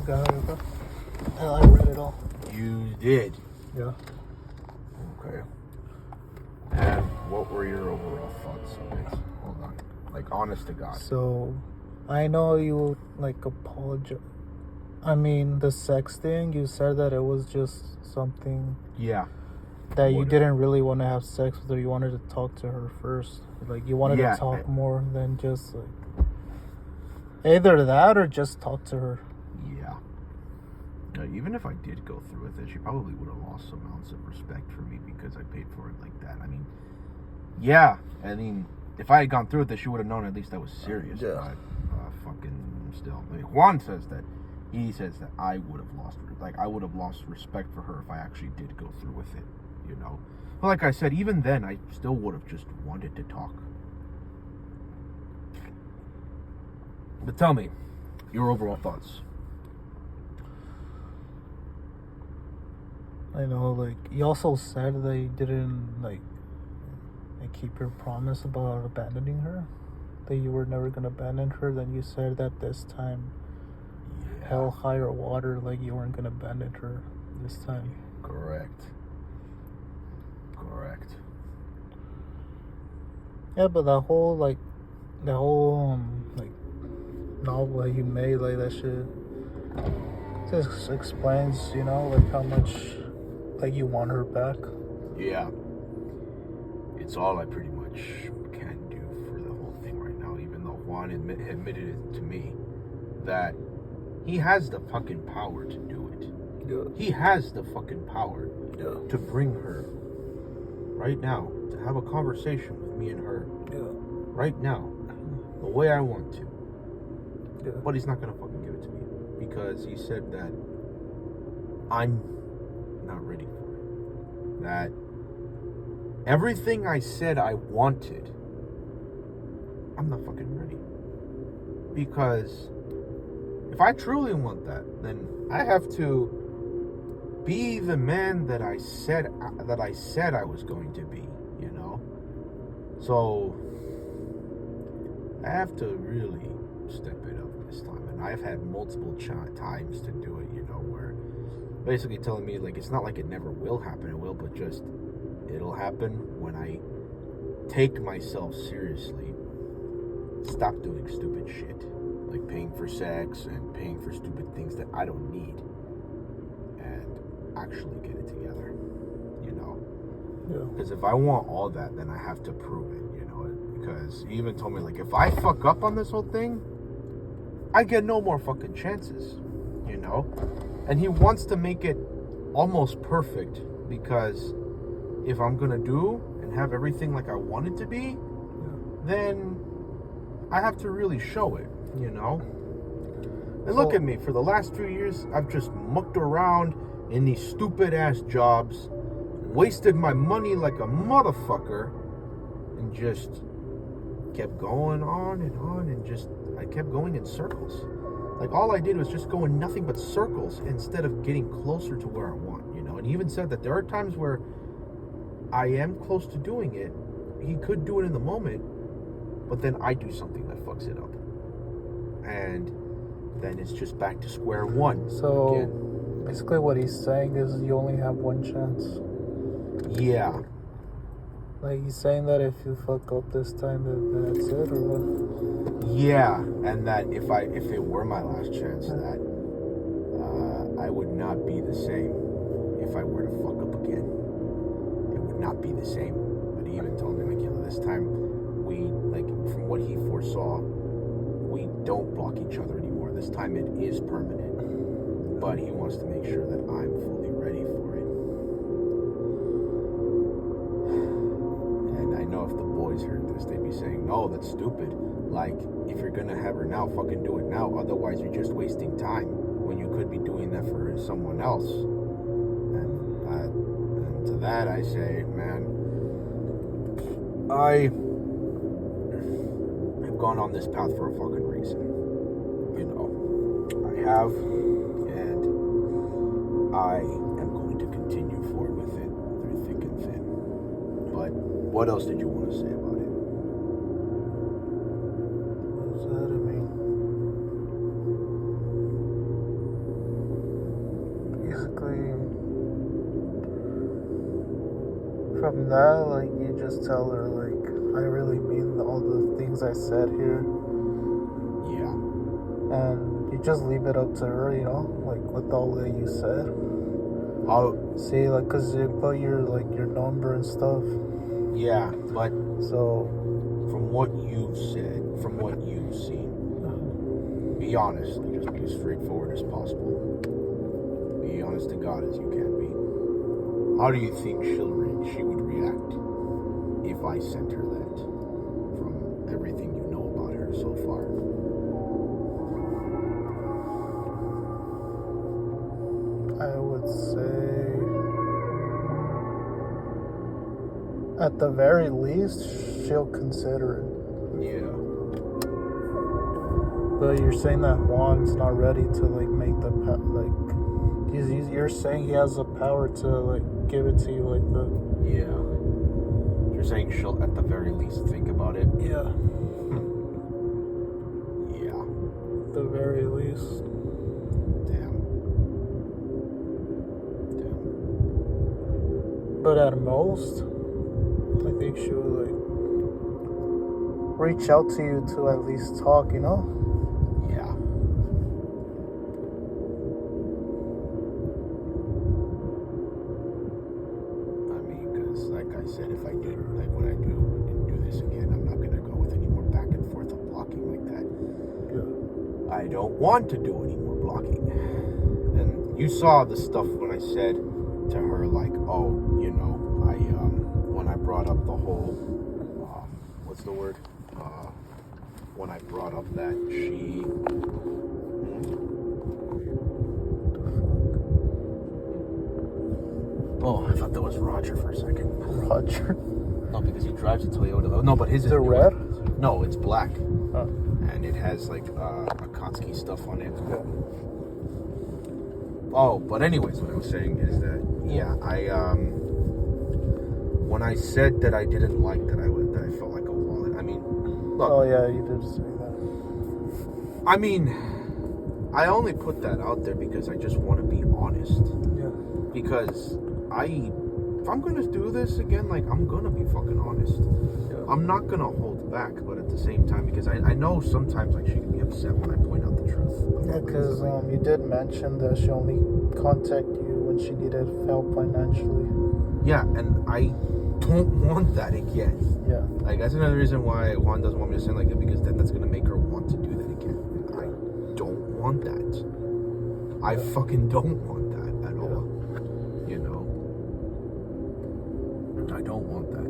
I got it. Okay. I read it all. You did? Yeah. Okay. And what were your overall thoughts of it? Hold on. Like, honest to God. So, I know you, like, apologize. I mean, the sex thing, you said that it was just something... Yeah. That you didn't really want to have sex with her. You wanted to talk to her first. Like, you wanted to talk more than just, like... Either that or just talk to her. Yeah. Even if I did go through with it, she probably would have lost some ounce of respect for me because I paid for it like that. I mean, yeah. I mean, if I had gone through with it, she would have known at least I was serious. Yeah. But fucking still. I mean, Juan says that. He says that I would have lost respect for her if I actually did go through with it, you know. But like I said, even then, I still would have just wanted to talk. But tell me, your overall thoughts. I know, like, you also said that you didn't, like keep your promise about abandoning her. That you were never going to abandon her. Then you said that this time, hell, high or water, like, you weren't going to abandon her this time. Correct. Yeah, but that whole novel that you made, like, that shit just explains, you know, like, how much, like, you want her back. Yeah. It's all I pretty much can do for the whole thing right now, even though Juan admitted it to me that he has the fucking power to do it. Yeah. He has the fucking power to bring her right now, to have a conversation with me and her right now, the way I want to. Yeah. But he's not going to fucking give it to me because he said that I'm not ready for it. That everything I said I wanted, I'm not fucking ready. Because if I truly want that, then I have to be the man that I said I was going to be, you know? So I have to really step it up this time. And I've had multiple times to do it, you know, where basically telling me, like, it's not like it never will happen, it will, but just it'll happen when I take myself seriously, stop doing stupid shit, like paying for sex and paying for stupid things that I don't need, and actually get it together, you know? Yeah. Because if I want all that, then I have to prove it, you know? Because he even told me, like, if I fuck up on this whole thing, I get no more fucking chances, you know? And he wants to make it almost perfect, because if I'm gonna do and have everything like I want it to be, then I have to really show it, you know? And look at me, for the last 2 years, I've just mucked around in these stupid ass jobs, wasted my money like a motherfucker, and just kept going on, and just, I kept going in circles. Like, all I did was just go in nothing but circles instead of getting closer to where I want, you know? And he even said that there are times where I am close to doing it. He could do it in the moment, but then I do something that fucks it up. And then it's just back to square one. So, again. Basically what he's saying is you only have one chance. Yeah. Like, he's saying that if you fuck up this time, then that's it, or what? Yeah, and that if it were my last chance, that I would not be the same if I were to fuck up again. It would not be the same. But he even told me, like, you know, this time we, like, from what he foresaw, we don't block each other anymore. This time it is permanent. But he wants to make sure that I'm fully ready for it. And I know if the boys heard this, they'd be saying, no, that's stupid. Like, if you're gonna have her now, fucking do it now. Otherwise, you're just wasting time when you could be doing that for someone else. And to that, I say, man, I have gone on this path for a fucking reason. You know, I have, and I am going to continue forward with it through thick and thin. But what else did you want to say about it? What does that mean? from that, like, you just tell her, like, I really mean all the things I said here. Yeah. And you just leave it up to her, you know, like, with all that you said. I'll, See, like, because you put your, like, your number and stuff. yeah, but So, from what you've said, from what you've seen, be honest. Like, just be as straightforward as possible. Be honest to God as you can be. How do you think she would react if I sent her that? From everything you know about her so far. I would say, at the very least, she'll consider it. Yeah. But you're saying that Juan's not ready to, like, make the you're saying he has the power to, like, give it to you, like, the... Yeah. You're saying she'll at the very least think about it? Yeah. Yeah. At the very least. Damn. But at most, I think she would, like, reach out to you to at least talk, you know? Yeah. I mean, because, like I said, if I did, like, when I didn't do this again, I'm not going to go with any more back and forth of blocking like that. Yeah. I don't want to do any more blocking. And you saw the stuff when I said to her, like, oh, you know, when I brought up the whole, what's the word? When I brought up that she... Oh, I thought that was Roger for a second. Roger? No, because he drives a Toyota. No, but his Is it newer. red? No, it's black. Oh. And it has, like, Akatsuki stuff on it. Yeah. Oh, but anyways, what I was saying is that, yeah, when I said that I didn't like that I felt like a wallet, I mean, look. Oh, yeah, you did say that. I mean, I only put that out there because I just want to be honest. Yeah. Because if I'm going to do this again, like, I'm going to be fucking honest. Yeah. I'm not going to hold back, but at the same time, because I know sometimes, like, she can be upset when I point out the truth. Yeah, because you did mention that she only contacted you when she needed help financially. Yeah, and I don't want that again. Yeah. Like, that's another reason why Juan doesn't want me to send like that, because then that's going to make her want to do that again. And I don't want that. I fucking don't want that at all. You know? I don't want that.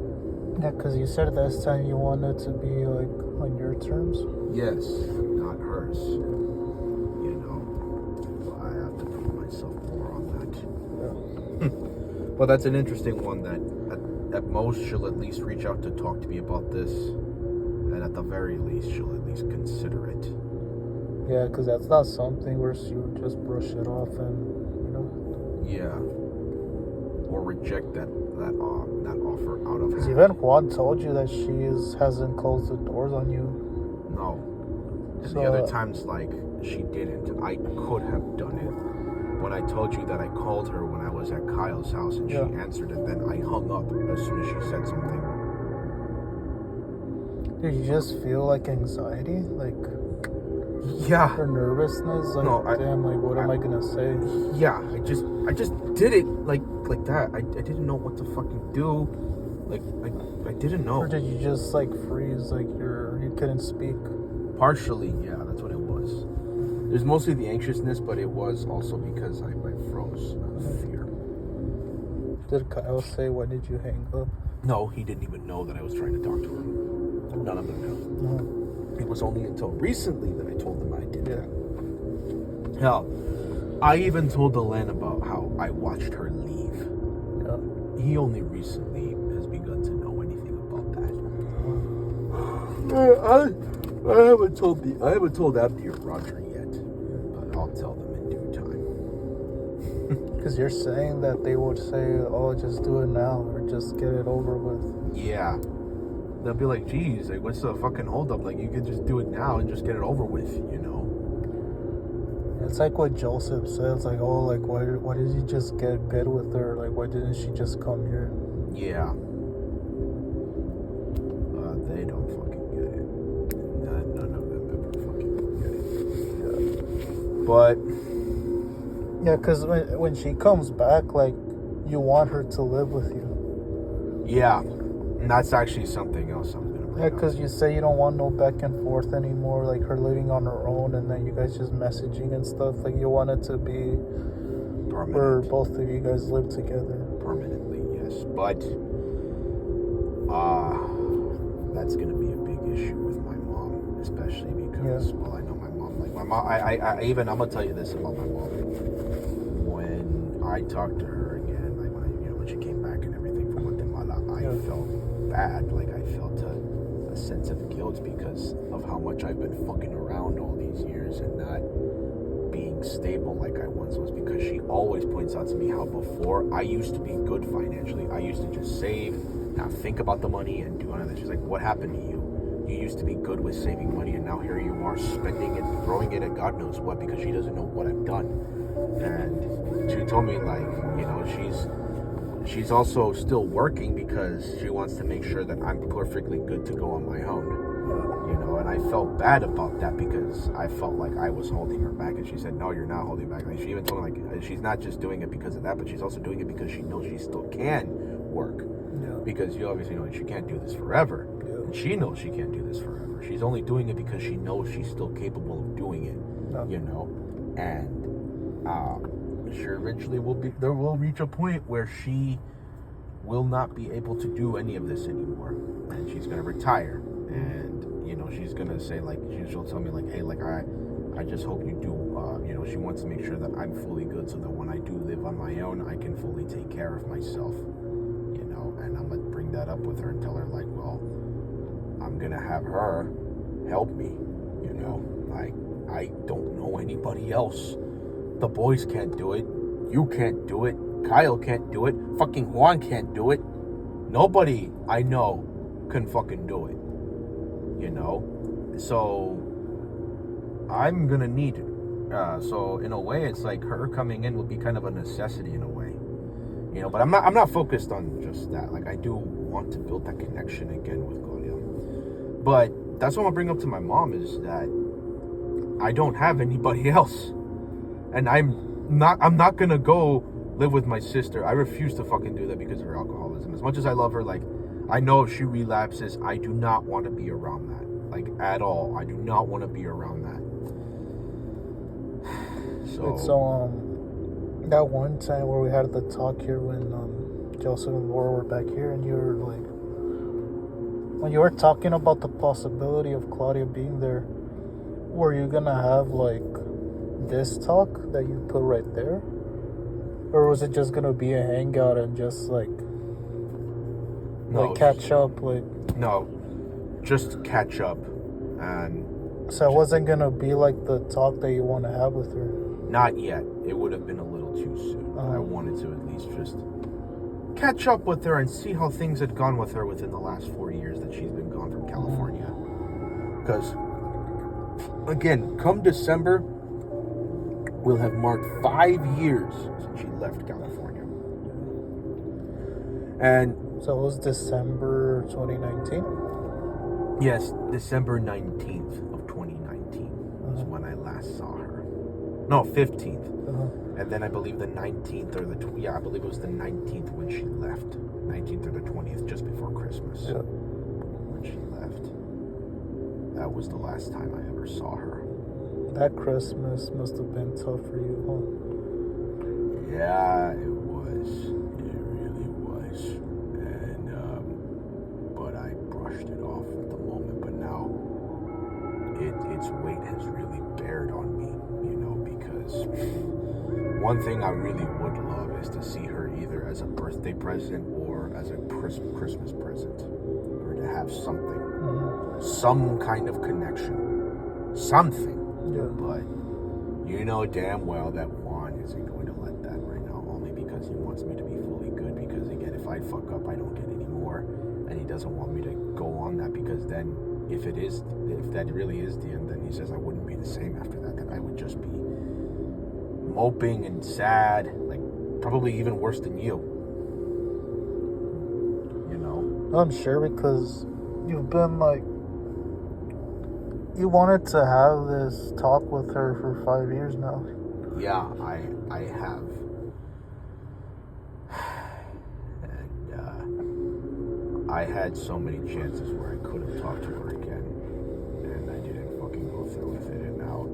Yeah, because you said last time you wanted to be, like, on your terms. Yes, not hers. You know? But I have to prove myself more on that. Yeah. Well, that's an interesting one that at most she'll at least reach out to talk to me about this. And at the very least, she'll at least consider it. Yeah, because that's not something where she would just brush it off and, you know. Yeah. Or reject that offer out of Because hand. even Juan told you that she hasn't closed the doors on you. No. And So, the other times, like, she didn't. I could have done it. When I told you that I called her when I was at Kyle's house and she answered it, then I hung up as soon as she said something. Did you just feel, like, anxiety? Like, Yeah. or nervousness? Like, No, damn, like, what am I going to say? Yeah, I just did it like that. I didn't know what to fucking do. Like, I didn't know. Or did you just, like, freeze, like, you couldn't speak? Partially, yeah, that's what it was. There's mostly the anxiousness, but it was also because I froze of fear. Did Kyle say, when did you hang up? No, he didn't even know that I was trying to talk to her. None of them knew. No. It was only until recently that I told them I did Yeah. that. Hell, I even told Delenn about how I watched her leave. Yeah. He only recently has begun to know anything about that. I haven't told Abdi or Roger yet, but I'll tell them in due time. Because you're saying that they would say, oh, just do it now, or just get it over with. Yeah. They'll be like, geez, like, what's the fucking holdup? Like, you could just do it now and just get it over with, you know? It's like what Joseph said. It's like, oh, like, why did you just get good with her? Like, why didn't she just come here? Yeah. They don't fucking get it. None of them ever fucking get it. But Yeah, because when she comes back, like, you want her to live with you. yeah, and that's actually something else I'm gonna bring Yeah, up. because you say you don't want no back and forth anymore, like her living on her own, and then you guys just messaging and stuff. Like, you want it to be where Permanent. both of you guys live together. Permanently, yes. But that's gonna be a big issue with my mom, especially because well, I know my mom. Like my mom, I even I'm gonna tell you this about my mom. When I talked to her again, like when she came back and everything from Guatemala, I felt bad. Like I felt a sense of guilt because of how much I've been fucking around all these years and not being stable like I once was, because she always points out to me how before I used to be good financially. I used to just save, not think about the money and do anything. She's like, what happened to you? You used to be good with saving money and now here you are spending it, throwing it at God knows what, because she doesn't know what I've done. And she told me, like, you know, she's also still working because she wants to make sure that I'm perfectly good to go on my own. You know, and I felt bad about that because I felt like I was holding her back, and she said, no, you're not holding back. Like, she even told me, like, she's not just doing it because of that, but she's also doing it because she knows she still can work. Yeah. Because you obviously know she can't do this forever. Yeah. And she knows she can't do this forever. She's only doing it because she knows she's still capable of doing it. No. You know? And sure, eventually will reach a point where she will not be able to do any of this anymore. And she's gonna retire. And you know, she's gonna say, like, she'll tell me, like, hey, like, I just hope you do, you know, she wants to make sure that I'm fully good so that when I do live on my own, I can fully take care of myself, you know. And I'm gonna bring that up with her and tell her, like, well, I'm gonna have her help me, you know. Like, I don't know anybody else. The boys can't do it. You can't do it. Kyle can't do it. Fucking Juan can't do it. Nobody I know can fucking do it. You know, so I'm gonna need it. So in a way, it's like her coming in will be kind of a necessity in a way. You know, but I'm not focused on just that. Like, I do want to build that connection again with Gloria. But that's what I'm gonna bring up to my mom, is that I don't have anybody else, and I'm not gonna go live with my sister. I refuse to fucking do that because of her alcoholism. As much as I love her, like, I know if she relapses, I do not want to be around that. Like, at all. I do not want to be around that. So, that one time where we had the talk here when Joseph and Laura were back here, and you were like, when you were talking about the possibility of Claudia being there, were you gonna have, like, this talk that you put right there? Or was it just gonna be a hangout and just, like, catch up, like... No, just catch up. And so it wasn't gonna be like the talk that you want to have with her? Not yet. It would have been a little too soon. I wanted to at least just catch up with her and see how things had gone with her within the last 4 years that she's been gone from California. Because, again, come December, we'll have marked 5 years since she left California. And so it was December 2019? Yes, December 19th of 2019 was when I last saw her. No, 15th. And then I believe the 19th or I believe it was the 19th when she left. 19th or the 20th, just before Christmas. Yeah. When she left. That was the last time I ever saw her. That Christmas must have been tough for you, huh? Yeah, it was. It really was. And, but I brushed it off at the moment. But now, its weight has really bared on me, you know, because one thing I really would love is to see her either as a birthday present or as a Christmas present, or to have something, some kind of connection, something. Yeah. But you know damn well that Juan isn't going to let that right now, only because he wants me to be fully good. Because again, if I fuck up, I don't get any more, and he doesn't want me to go on that, because then if that really is the end, then he says I wouldn't be the same after that. That I would just be moping and sad, like probably even worse than you. I'm sure because you've been like, you wanted to have this talk with her for 5 years now. Yeah, I have. And I had so many chances where I could have talked to her again, and I didn't fucking go through with it. And now,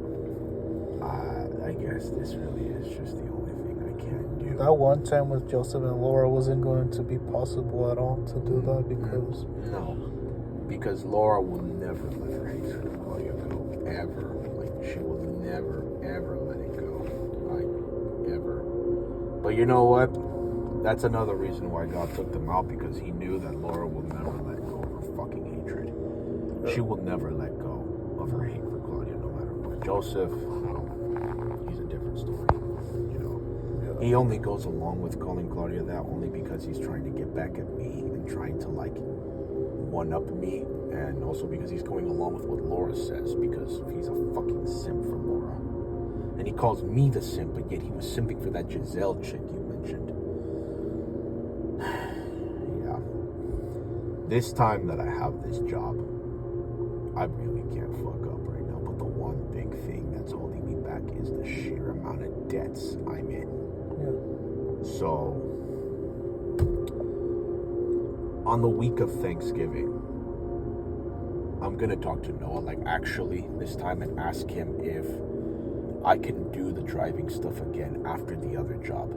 I guess this really is just the only thing I can do. That one time with Joseph and Laura wasn't going to be possible at all to do that because... No, because Laura will never let her hatred of Claudia go, ever. Like, she will never, ever let it go. Like, ever. But you know what? That's another reason why God took them out, because he knew that Laura will never let go of her fucking hatred. She will never let go of her hate for Claudia, no matter what. Joseph, he's a different story. You know, he only goes along with calling Claudia that only because he's trying to get back at me and trying to like one up me, and also because he's going along with what Laura says, because he's a fucking simp for Laura. And he calls me the simp, but yet he was simping for that Giselle chick you mentioned. Yeah. This time that I have this job, I really can't fuck up right now. But the one big thing that's holding me back is the sheer amount of debts I'm in. Yeah. So, on the week of Thanksgiving, I'm gonna talk to Noah, like actually this time, and ask him if I can do the driving stuff again after the other job.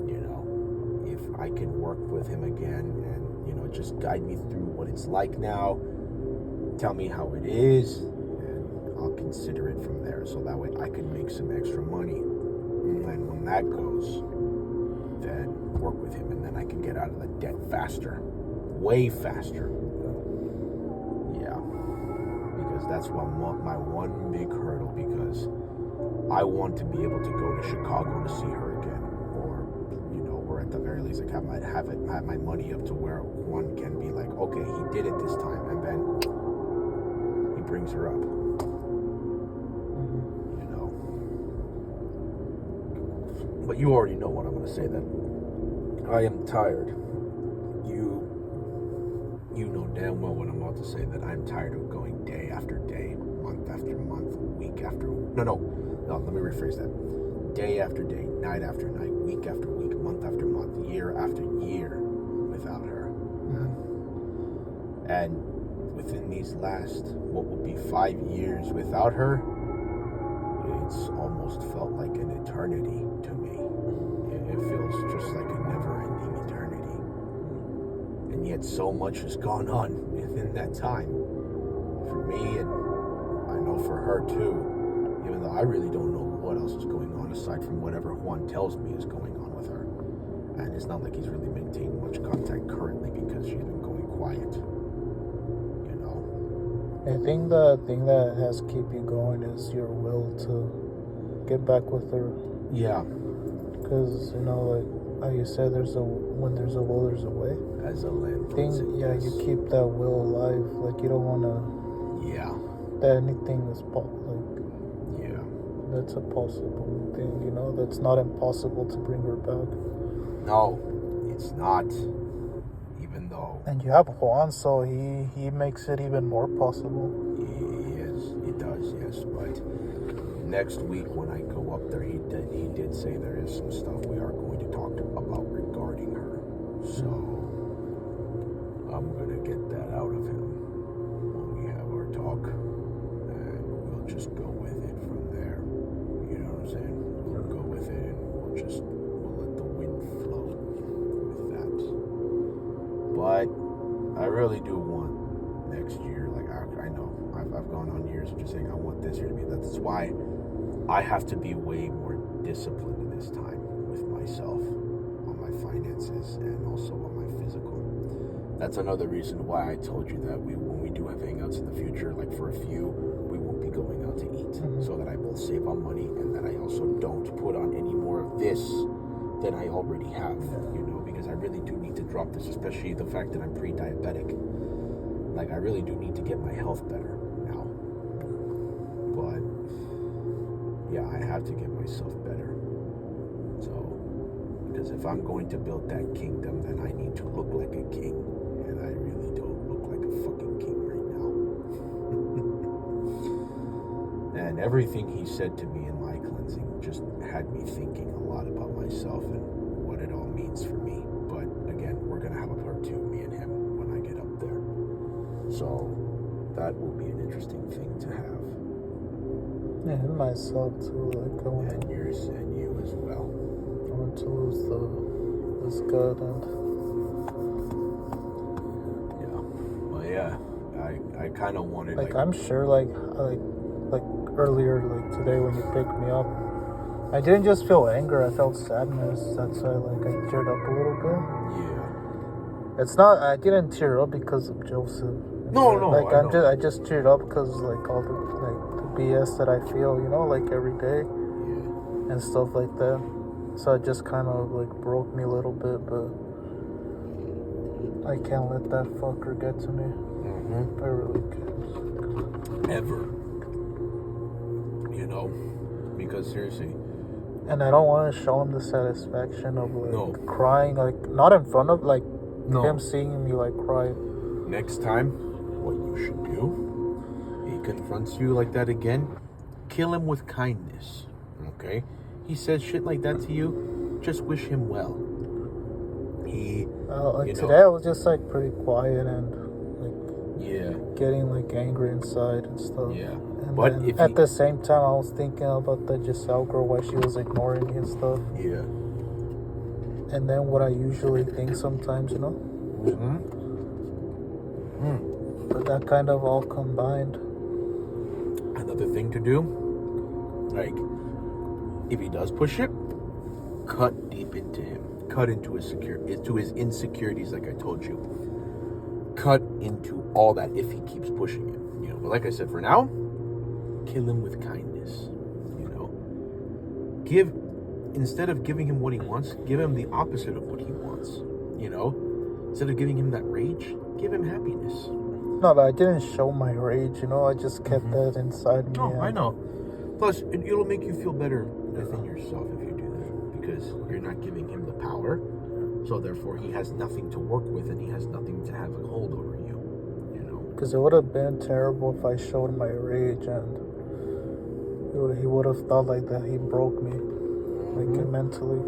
You know, if I can work with him again and, you know, just guide me through what it's like now, tell me how it is, and I'll consider it from there, so that way I can make some extra money. And when that goes, then work with him, and then I can get out of the debt faster, way faster. Yeah, because that's my one big hurdle, because I want to be able to go to Chicago to see her again, or, you know, or at the very least, like have my money up to where one can be like, okay, he did it this time, and then he brings her up. You know. But you already know what I'm going to say, then. I am tired. You know damn well what I'm about to say, that I'm tired of going day after day, month after month, week after... No, let me rephrase that. Day after day, night after night, week after week, month after month, year after year without her. And within these last, what would be 5 years without her, it's almost felt like an eternity to me. It feels just like a never-ending eternity. And yet so much has gone on within that time. For me, and I know for her too, even though I really don't know what else is going on aside from whatever Juan tells me is going on with her. And it's not like he's really maintained much contact currently because she's been going quiet. You know? I think the thing that has keep you going is your will to get back with her. Yeah. Because, you know, like how you said, when there's a will, there's a way. As a land. Yeah, you keep that will alive. Like, you don't want to... Yeah. That anything is that's a possible thing, you know, that's not impossible to bring her back. No, it's not. Even though. And you have Juan, so he makes it even more possible. It does, yes. But next week when I go up there, he did say there is some stuff we are going to talk about regarding her. So I'm gonna get that out of him when we have our talk, and we'll just go with it from there. You know what I'm saying? We'll go with it, and we'll let the wind flow with that. But I really do want next year, like I know I've gone on years of just saying I want this year to be that. That's why I have to be way more disciplined this time with myself on my finances and also on my physical. That's another reason why I told you that when we do have hangouts in the future, like for a few, we won't be going out to eat, so that I both save on money and that I also don't put on any more of this than I already have, you know, because I really do need to drop this, especially the fact that I'm pre-diabetic. Like, I really do need to get my health better now. But yeah, I have to get myself better. So, because if I'm going to build that kingdom, then I need to look like a king, and I really everything he said to me in my cleansing just had me thinking a lot about myself and what it all means for me. But again, we're going to have a part 2, me and him, when I get up there. So that will be an interesting thing to have. Yeah, and myself too. Like I want And yours and you as well. I want to lose this gut and Yeah. I kind of wanted like I'm sure like earlier like today when you picked me up, I didn't just feel anger. I felt sadness. That's why like I teared up a little bit. Yeah. It's not. I didn't tear up because of Joseph. No. Like I know. I just teared up because like all the BS that I feel, like every day Yeah. and stuff like that. So it just kind of like broke me a little bit, but I can't let that fucker get to me. Mm-hmm. I really can't. Ever. Because seriously. And I don't want to show him the satisfaction of like No. crying, like not in front of like No. him seeing me like cry. Next time, what you should do, he confronts you like that again, kill him with kindness. Okay? He says shit like that to you, just wish him well. Today I was just like pretty quiet and like Yeah. getting like angry inside and stuff. Yeah. And But then if at the same time I was thinking about the Giselle girl, why she was ignoring me and stuff. Yeah. And then what I usually think sometimes, Mm-hmm. But that kind of all combined. Another thing to do, like, if he does push it, cut deep into him. Cut into his insecurities, like I told you. Cut into all that if he keeps pushing it. But like I said, for now, kill him with kindness. Instead of giving him what he wants, give him the opposite of what he wants. Instead of giving him that rage, give him happiness. No, but I didn't show my rage, I just kept that inside me. Oh, I know. Plus, it'll make you feel better within yourself if you do that, because you're not giving him the power, so therefore he has nothing to work with and he has nothing to have a hold over you. Because it would have been terrible if I showed my rage and he would have thought like that he broke me, like mentally.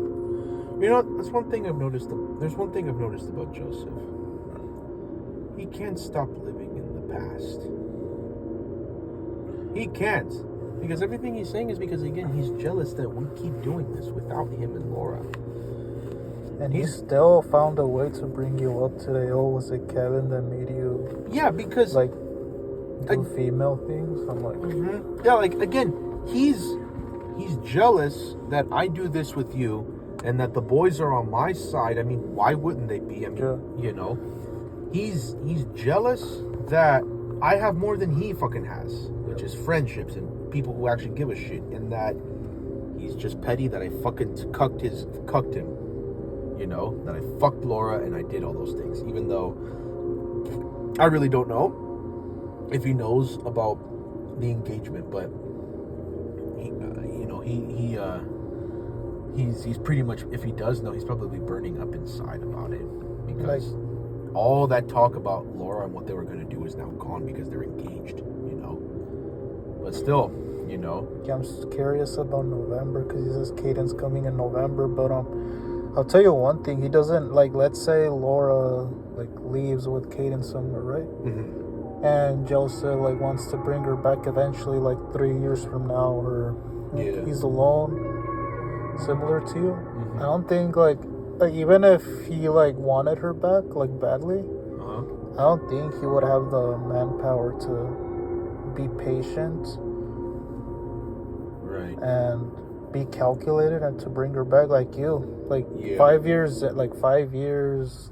That's one thing I've noticed. There's one thing I've noticed about Joseph. He can't stop living in the past. He can't. Because everything he's saying is because, again, he's jealous that we keep doing this without him and Laura. And he still found a way to bring you up today. Oh, was it Kevin that made you... Yeah, because... like, do female things? I'm like... Mm-hmm. Yeah, like, again, he's jealous that I do this with you and that the boys are on my side. I mean, why wouldn't they be? I mean, He's jealous that I have more than he fucking has, which is friendships and people who actually give a shit, and that he's just petty that I fucking cucked him, that I fucked Laura and I did all those things, even though I really don't know if he knows about the engagement, but he's pretty much, if he does know, he's probably burning up inside about it, because all that talk about Laura and what they were going to do is now gone because they're engaged, But still, Yeah, I'm just curious about November because he says Caden's coming in November. But I'll tell you one thing. He doesn't, like, let's say Laura, like, leaves with Caden somewhere, right? Mm-hmm. And Joseph, like, wants to bring her back eventually, like, 3 years from now, or he's alone, similar to you. Mm-hmm. I don't think, like, even if he like wanted her back like badly, I don't think he would have the manpower to be patient, right, and be calculated and to bring her back like you. Like 5 years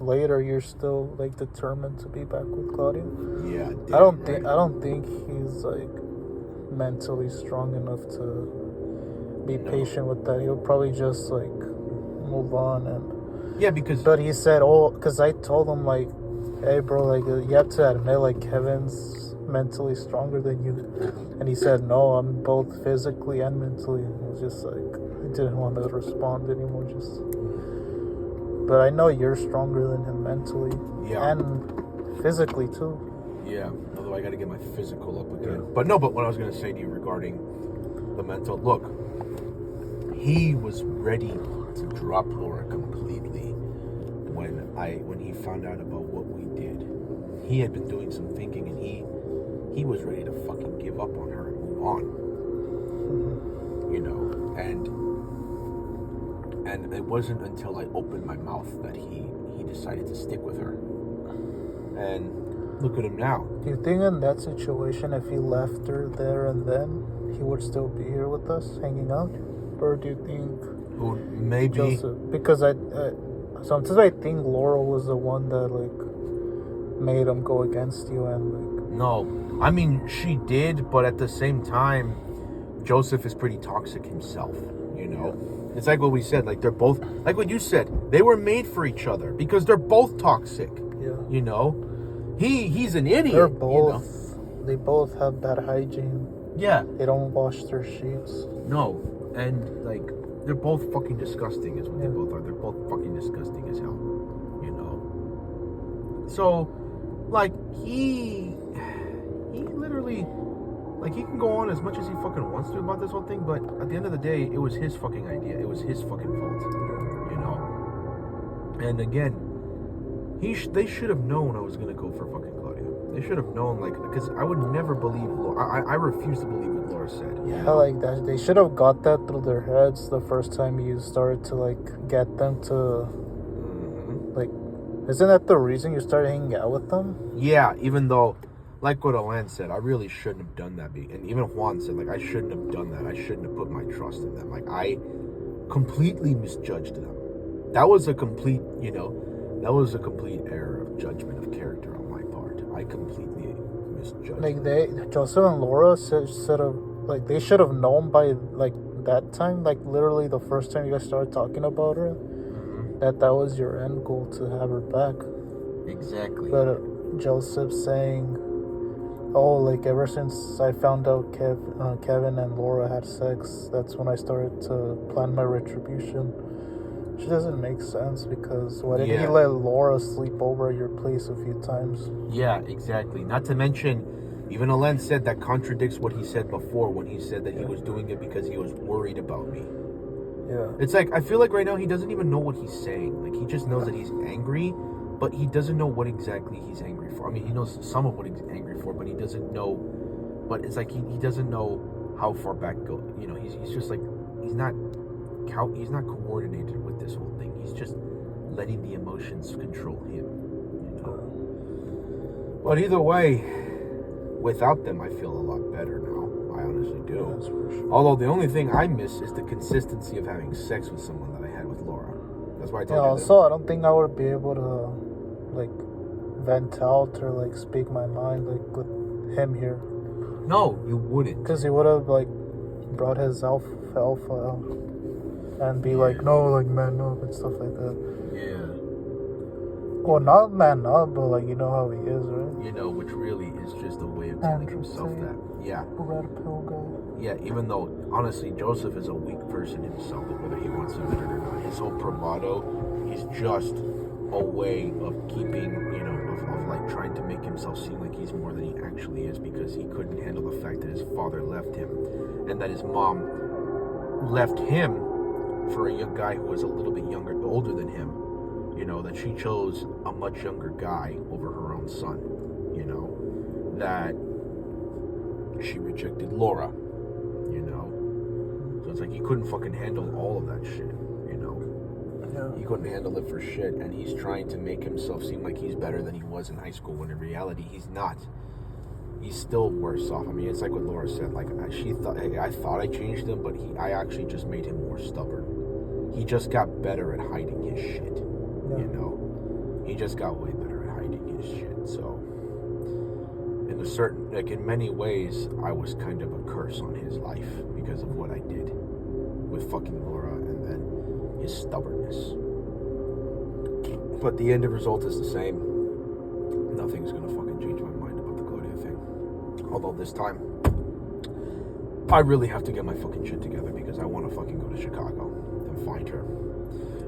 later, you're still like determined to be back with Claudia. Yeah, I don't think he's like mentally strong enough to be patient with that. He'll probably just like move on and. Yeah, because... But he said, because I told him, like, hey, bro, like, you have to admit, like, Kevin's mentally stronger than you. And he said, no, I'm both physically and mentally. And it was just, like, I didn't want to respond anymore, But I know you're stronger than him mentally. Yeah. And physically, too. Yeah, although I got to get my physical up again. But what I was going to say to you regarding Memento. Look, he was ready to drop Laura completely when he found out about what we did. He had been doing some thinking, and he was ready to fucking give up on her and move on. You know, and it wasn't until I opened my mouth that he decided to stick with her. And look at him now. Do you think in that situation, if he left her there and then, he would still be here with us, hanging out? Or do you think Maybe Joseph? Because sometimes I think Laura was the one that like made him go against you and like. No, I mean she did, but at the same time, Joseph is pretty toxic himself. You know, it's like what we said. Like they're both, like what you said, they were made for each other because they're both toxic. Yeah. You know, he's an idiot. They're both. You know? They both have bad hygiene. Yeah. They don't wash their sheets. No, and like they're both fucking disgusting. Is what they both are. They're both fucking disgusting as hell. You know. So, like he literally. Like, he can go on as much as he fucking wants to about this whole thing, but at the end of the day, it was his fucking idea. It was his fucking fault, you know? And again, they should have known I was going to go for fucking Claudia. They should have known, like, because I would never believe Laura. I refuse to believe what Laura said. Yeah, like that. They should have got that through their heads the first time you started to, like, get them to, like, isn't that the reason you started hanging out with them? Yeah, even though... Like what Alan said, I really shouldn't have done that. And even Juan said, like, I shouldn't have done that. I shouldn't have put my trust in them. Like, I completely misjudged them. That was a complete, error of judgment of character on my part. I completely misjudged Like, them. Joseph and Laura they should have known by, like, that time, like, literally the first time you guys started talking about her, that was your end goal, to have her back. Exactly. But Joseph saying... Oh, like ever since I found out Kevin and Laura had sex, that's when I started to plan my retribution. Which doesn't make sense because why didn't he let Laura sleep over at your place a few times? Yeah, exactly. Not to mention, even Alen said that contradicts what he said before when he said that he was doing it because he was worried about me. Yeah. It's like, I feel like right now he doesn't even know what he's saying. Like, he just knows that he's angry, but he doesn't know what exactly he's angry for. I mean, he knows some of what he's angry for, but he doesn't know. But it's like he doesn't know how far back go. You know, he's just like he's not coordinated with this whole thing. He's just letting the emotions control him. You know. But either way, without them, I feel a lot better now. I honestly do. That's for sure. Although the only thing I miss is the consistency of having sex with someone that I had with Laura. That's why I told you. Also, I don't think I would be able to, like, vent out or, like, speak my mind, like, with him here. No, you wouldn't. Because he would have, like, brought his alpha out and be like, no, like, man up and stuff like that. Yeah. Well, not man up, but, like, you know how he is, right? You know, which really is just a way of telling himself that. Yeah. Red pill guy. Yeah, even though, honestly, Joseph is a weak person himself, whether he wants to admit it or not. His whole bravado is just a way of keeping, of like trying to make himself seem like he's more than he actually is, because he couldn't handle the fact that his father left him and that his mom left him for a young guy who was a little bit older than him. You know, that she chose a much younger guy over her own son. You know, that she rejected Laura. You know, so it's like he couldn't fucking handle all of that shit. You know, he couldn't handle it for shit, and he's trying to make himself seem like he's better than he was in high school, when in reality he's not. He's still worse off. I mean, it's like what Laura said. Like, I thought I changed him, but I actually just made him more stubborn. He just got better at hiding his shit. You know, he just got way better at hiding his shit. So, in many ways, I was kind of a curse on his life because of what I did with fucking Laura and then his stubbornness. But the end result is the same. Nothing's gonna fucking change my mind about the Claudia thing. Although this time, I really have to get my fucking shit together because I want to fucking go to Chicago and find her.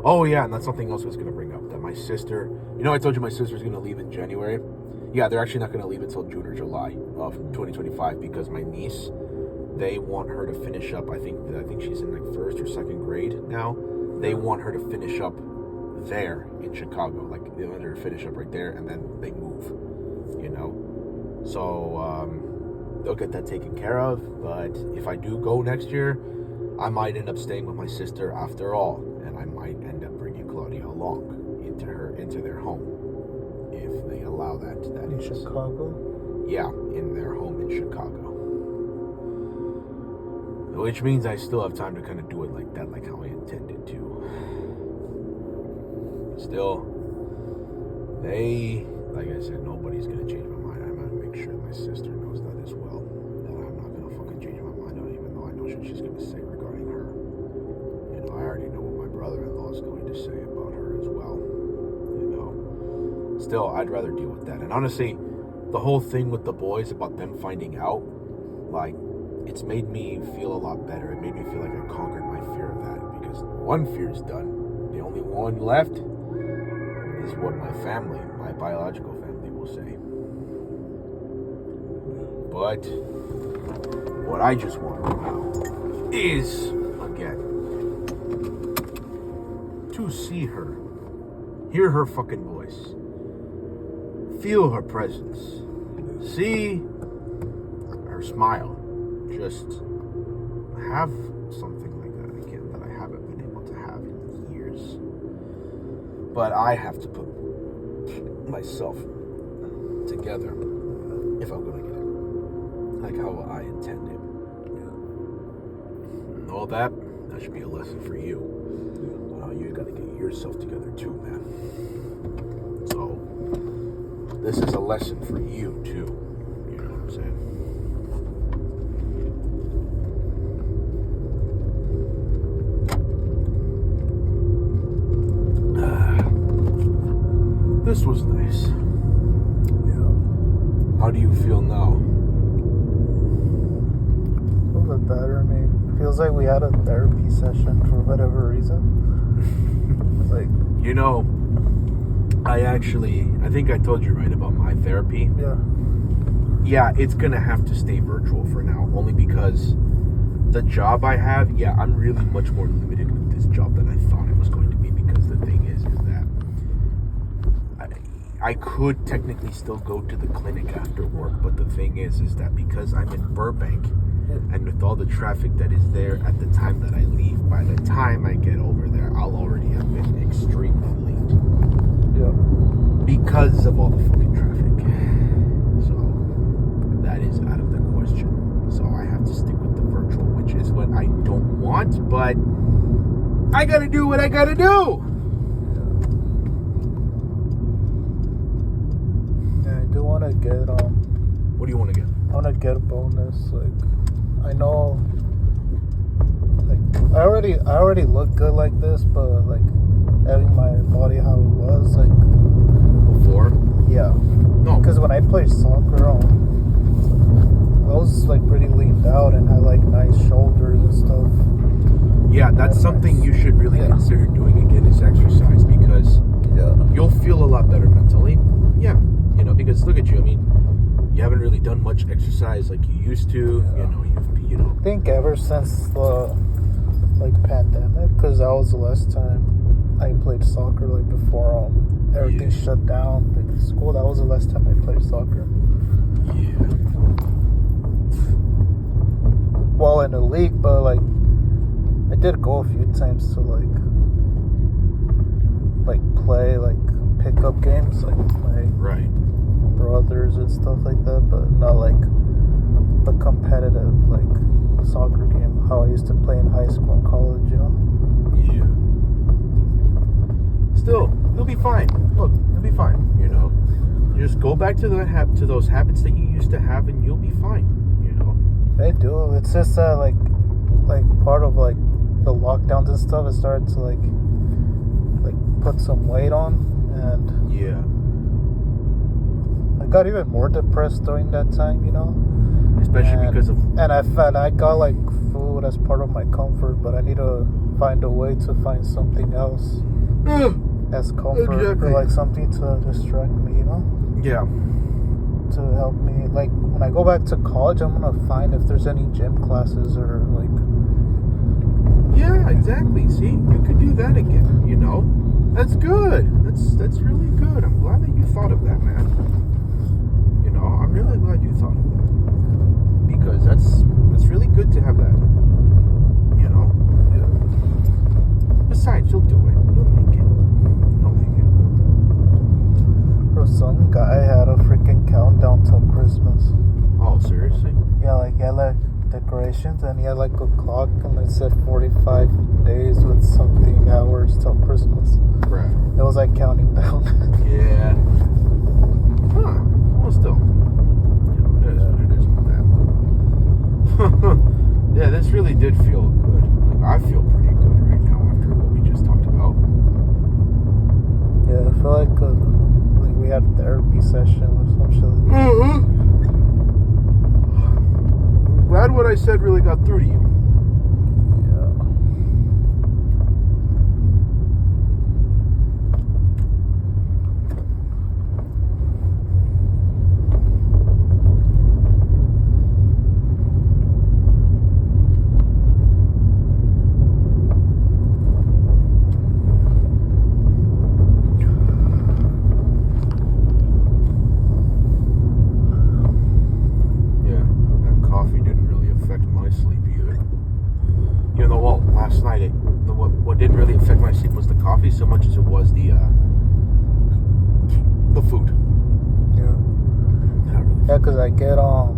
Oh yeah, and that's something else I was gonna bring up. That my sister, I told you my sister's gonna leave in January. Yeah, they're actually not gonna leave until June or July of 2025 because my niece they want her to finish up. I think she's in like first or second grade now. They want her to finish up there in Chicago. Like they want her to finish up right there, and then they move. You know, so they'll get that taken care of. But if I do go next year, I might end up staying with my sister after all, and I might end up bringing Claudia along into their home if they allow that. That In is Chicago? Yeah, in their home in Chicago. Which means I still have time to kind of do it like that, like how I intended to. Still, like I said, nobody's gonna change my mind. I'm gonna make sure my sister knows that as well. That I'm not gonna fucking change my mind on, even though I know what she's gonna say regarding her. You know, I already know what my brother-in-law is going to say about her as well. You know, still, I'd rather deal with that. And honestly, the whole thing with the boys about them finding out, like, it's made me feel a lot better. It made me feel like I conquered my fear of that, because one fear is done. The only one left is what my family, my biological family, will say. But what I just want now is, again, to see her, hear her fucking voice, feel her presence, see her smile, just have something like that again that I haven't been able to have in years. But I have to put myself together if I'm gonna get it, like how I intend it. And all that should be a lesson for you. You gotta get yourself together too, man. So this is a lesson for you too. You know what I'm saying? This was nice. Yeah. How do you feel now? A little bit better. I mean, feels like we had a therapy session for whatever reason. Like, You know, I think I told you right about my therapy. yeah. Yeah, it's gonna have to stay virtual for now, only because the job I have, I'm really much more limited with this job than I thought it was going to be, because the thing is that I could technically still go to the clinic after work, but the thing is that because I'm in Burbank, and with all the traffic that is there at the time that I leave, by the time I get over there, I'll already have been extremely late. Yeah. Because of all the fucking traffic. So, that is out of the question. So, I have to stick with the virtual, which is what I don't want, but I gotta do what I gotta do! Yeah, I do want to get, What do you want to get? I want to get a bonus. Like, I know, like, I already look good like this, but, like, having my body how it was, like, Before? yeah. No. Because when I played soccer, I was, like, pretty leaned out and had, like, nice shoulders and stuff. Yeah, that's something you should really consider doing again, is exercise, because you'll feel a lot better mentally. Yeah, you know, because look at you. I mean, you haven't really done much exercise like you used to. Yeah. You know. I think ever since the, like, pandemic, because that was the last time I played soccer, like, before everything shut down. Like, school, that was the last time I played soccer. Yeah. Well, in the league, but, like, I did go a few times to, like play, like, pickup games, like, my Right. brothers and stuff like that, but not, like, a competitive, like, soccer game, how I used to play in high school and college, you know? Yeah. Still, you'll be fine. Look, you'll be fine. You know, you just go back to those habits that you used to have, and you'll be fine. You know. I do. It's just that, like part of, like, the lockdowns and stuff, it started to, like put some weight on, and Yeah. I got even more depressed during that time, you know? Especially because of. And I felt I got, like, food as part of my comfort, but I need to find a way to find something else as comfort, Exactly. or, like, something to distract me, you know? Yeah. to help me. Like when I go back to college, I'm gonna find if there's any gym classes or like. Yeah, exactly. See, you could do that again. You know, that's good. That's really good. I'm glad that you thought of that, man. You know, I'm really glad you thought of that because that's really good to have that. You know. Yeah. Besides, you'll do it. You'll make it. You'll make it. Bro, some guy had a freaking countdown till Christmas. Oh, seriously? Yeah, like he had like decorations and he had like a clock and it said 45 days with something hours till Christmas. Right. It was like counting down. Yeah. Huh. Well, still. You know, it is what it is with that. Yeah, this really did feel good. Like, I feel pretty good right now after what we just talked about. Yeah, I feel like we had a therapy session or some shit like that. Glad what I said really got through to you. Last night, what didn't really affect my sleep was the coffee so much as it was the food. Yeah. Yeah, because I get how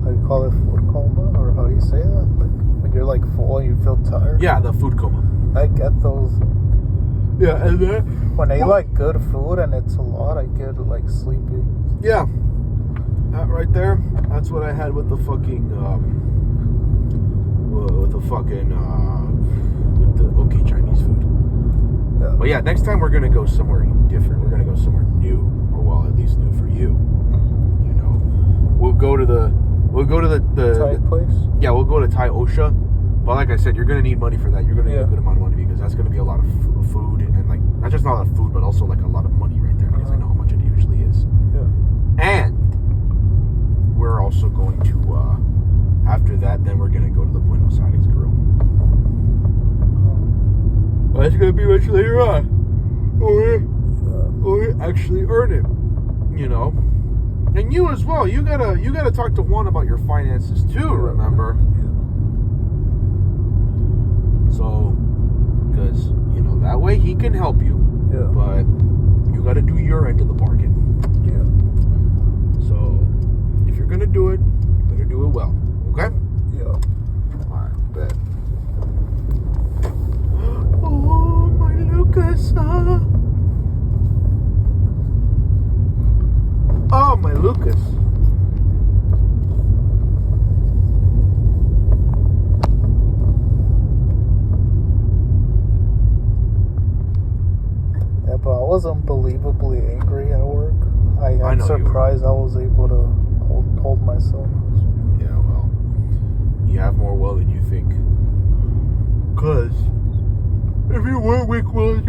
do you call it, food coma, or how do you say that? Like when you're like full and you feel tired. Yeah, the food coma. I get those. Yeah, and then when I eat like good food and it's a lot, I get like sleepy. Yeah, that right there. That's what I had with the fucking with the okay Chinese food. Yeah. But yeah, next time we're gonna go somewhere different. We're gonna go somewhere new, or well, at least new for you. You know, we'll go to the Thai place. Yeah, we'll go to Thai Osha. But like I said, you're gonna need money for that. You're gonna need a good amount of money because that's gonna be a lot of food and like not just not a lot of food, but also like a lot of money right there because I know how much it usually is. Yeah. And we're also going to after that, then we're gonna go to the Buenos Aires Grill. Well, that's gonna be much later on. We actually earn it, you know. And you as well. You gotta talk to Juan about your finances too. Remember. So, because you know that way he can help you. Yeah. But you gotta do your end of the bargain. Yeah. So, if you're gonna do it, you better do it well. Okay? Yeah. Alright, bet. Oh, my Lucas. Oh, my Lucas. Yeah, but I was unbelievably angry at work. I'm surprised I was able to hold myself. Yeah, well, you have more will than you think. Because if you weren't weak will,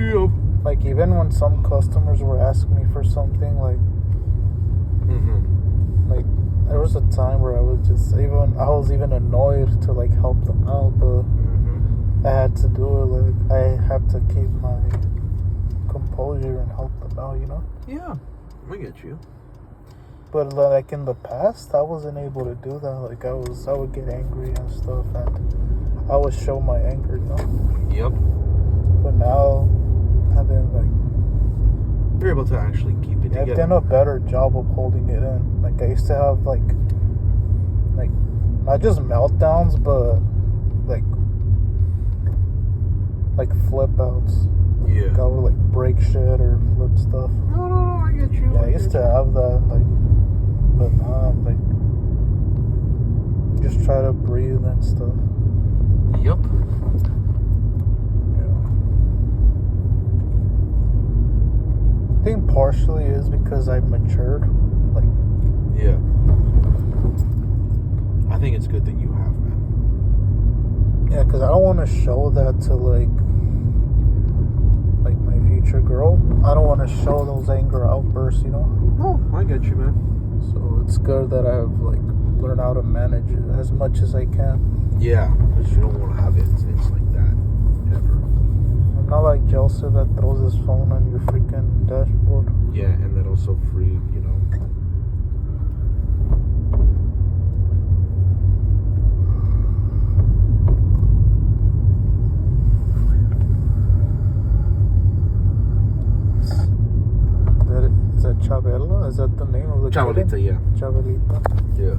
like even when some customers were asking me for something, like like there was a time where I was even annoyed to like help them out, but I had to do it. Like I have to keep my composure and help them out, you know? Yeah, I get you. But like in the past, I wasn't able to do that. Like I would get angry and stuff, and I would show my anger, you know? Yep. But now I've been like, you're able to actually keep it together. I've done a better job of holding it in. Like I used to have like not just meltdowns, but like flip outs. Yeah. Like I would like break shit or flip stuff. No, I get you. Yeah, I used to have that, like, but now I'm like, just try to breathe and stuff. Yep. I think partially is because I've matured. Like, yeah. I think it's good that you have, man. Yeah, because I don't want to show that to like my future girl. I don't want to show those anger outbursts, you know. No, I get you, man. So it's good that I've like learned how to manage it as much as I can. Yeah, because you don't want to have incidents like that ever. I'm not like Joseph that throws his phone on your freaking dashboard. Yeah, and that also free, you know. Is that Chabela? Is that the name of the Chabelita, kitten? yeah. Chabelita. Yeah.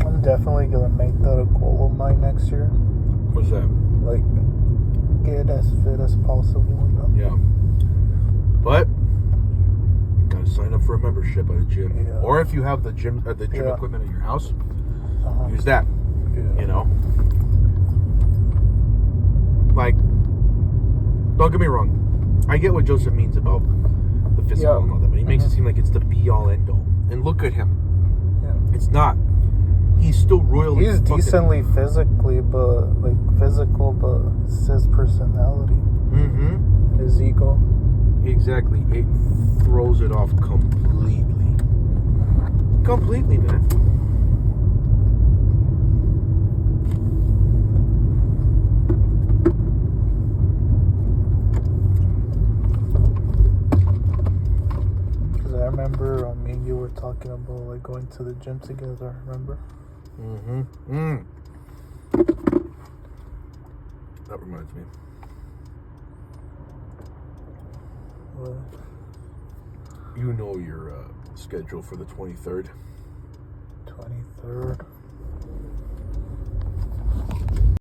I'm definitely gonna make that a goal of mine next year. What's that? Like, get as fit as possible. You know? Yeah. But gotta sign up for a membership at a gym. Yeah. Or if you have the gym Yeah. equipment at your house, Uh-huh. use that. Yeah. You know? Like, don't get me wrong. I get what Joseph means about the physical Yeah. and all that, but he makes it seem like it's the be all end all. And look at him. Yeah. It's not. He's still royally. He's fucking- decently physically, but like physical, but it's his personality, Mhm. his ego. Exactly. It throws it off completely. Completely, man. Because I remember me and you were talking about like going to the gym together. Remember? Mm-hmm. That reminds me. What? You know your schedule for the 23rd. 23rd.